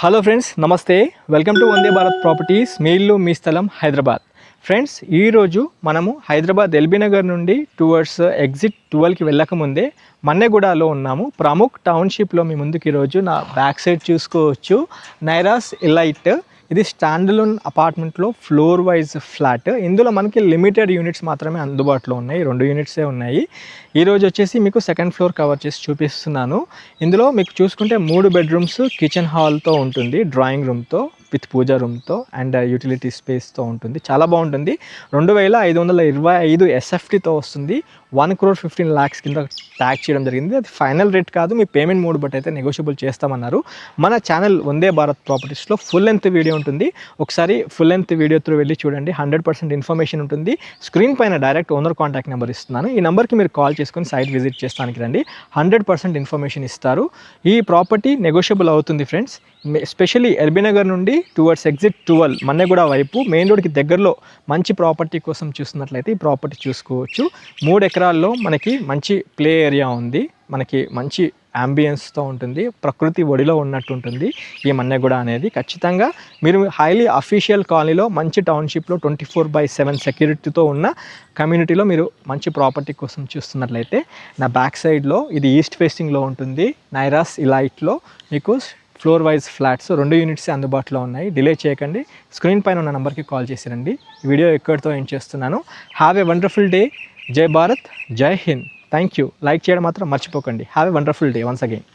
Hello friends, నమస్తే. Welcome to Vande Bharat properties. మీ ఇల్లు మీ స్థలం హైదరాబాద్. ఫ్రెండ్స్, ఈరోజు మనము హైదరాబాద్ ఎల్బీ నగర్ నుండి టువర్డ్స్ ఎగ్జిట్ 12కి వెళ్ళకముందే మన్నెగూడలో ఉన్నాము. ప్రముఖ్ టౌన్షిప్లో మీ ముందుకు ఈరోజు నా బ్యాక్ సైడ్ చూసుకోవచ్చు. నైరాస్ ఎలైట్. ఇది స్టాండ్లోన్ అపార్ట్మెంట్లో ఫ్లోర్ వైజ్ ఫ్లాట్. ఇందులో మనకి లిమిటెడ్ యూనిట్స్ మాత్రమే అందుబాటులో ఉన్నాయి. 2 యూనిట్సే ఉన్నాయి. ఈరోజు వచ్చేసి మీకు సెకండ్ ఫ్లోర్ కవర్ చేసి చూపిస్తున్నాను. ఇందులో మీకు చూసుకుంటే 3 బెడ్రూమ్స్, కిచెన్ హాల్తో ఉంటుంది, డ్రాయింగ్ రూమ్తో విత్ పూజా రూమ్తో అండ్ యూటిలిటీ స్పేస్తో ఉంటుంది. చాలా బాగుంటుంది. 2525 ఎస్ఎఫ్టీతో వస్తుంది. 1,15 lakhs కింద ట్యాక్స్ చేయడం జరిగింది. అది ఫైనల్ రేట్ కాదు, మీ పేమెంట్ మోడ్ బట్టి అయితే నెగోషియబుల్ చేస్తామన్నారు. మన channel Vande Bharat ప్రాపర్టీస్లో full length video ఉంటుంది. ఒకసారి ఫుల్ లెంత్ వీడియో త్రూ వెళ్ళి చూడండి. 100% ఇన్ఫర్మేషన్ ఉంటుంది. స్క్రీన్ పైన డైరెక్ట్ ఓనర్ కాంటాక్ట్ నెంబర్ ఇస్తున్నాను. ఈ నెంబర్కి మీరు కాల్ చేసుకొని సైట్ విజిట్ చేస్తానికి రండి. 100% ఇన్ఫర్మేషన్ ఇస్తారు. ఈ ప్రాపర్టీ నెగోషియబుల్ అవుతుంది ఫ్రెండ్స్. ఎస్పెషల్లీ ఎల్బీ నగర్ నుండి టువర్డ్స్ ఎగ్జిట్ 12 మన్నెగూడ వైపు మెయిన్ రోడ్కి దగ్గరలో మంచి ప్రాపర్టీ కోసం చూస్తున్నట్లయితే ఈ ప్రాపర్టీ చూసుకోవచ్చు. 3 ఎకరాల్లో మనకి మంచి ప్లే ఏరియా ఉంది. మనకి మంచి అంబియన్స్తో ఉంటుంది. ప్రకృతి ఒడిలో ఉన్నట్టు ఉంటుంది ఈ మన్నెగూడ అనేది. ఖచ్చితంగా మీరు హైలీ అఫీషియల్ కాలనీలో మంచి టౌన్షిప్లో 24/7 సెక్యూరిటీతో ఉన్న కమ్యూనిటీలో మీరు మంచి ప్రాపర్టీ కోసం చూస్తున్నట్లయితే నా బ్యాక్ సైడ్లో ఇది ఈస్ట్ ఫేసింగ్లో ఉంటుంది. నైరాస్ ఇలైట్లో మీకు ఫ్లోర్ వైజ్ ఫ్లాట్స్ 2 యూనిట్స్ అందుబాటులో ఉన్నాయి. డిలే చేయకండి. స్క్రీన్ పైన ఉన్న నెంబర్కి కాల్ చేసిరండి. వీడియో ఎక్కడితో ఎండ్ చేస్తున్నాను. Have a wonderful day. జై భారత్, జై హింద్. Thank you. లైక్ చేయడం మాత్రం మర్చిపోకండి. Have a wonderful day once again.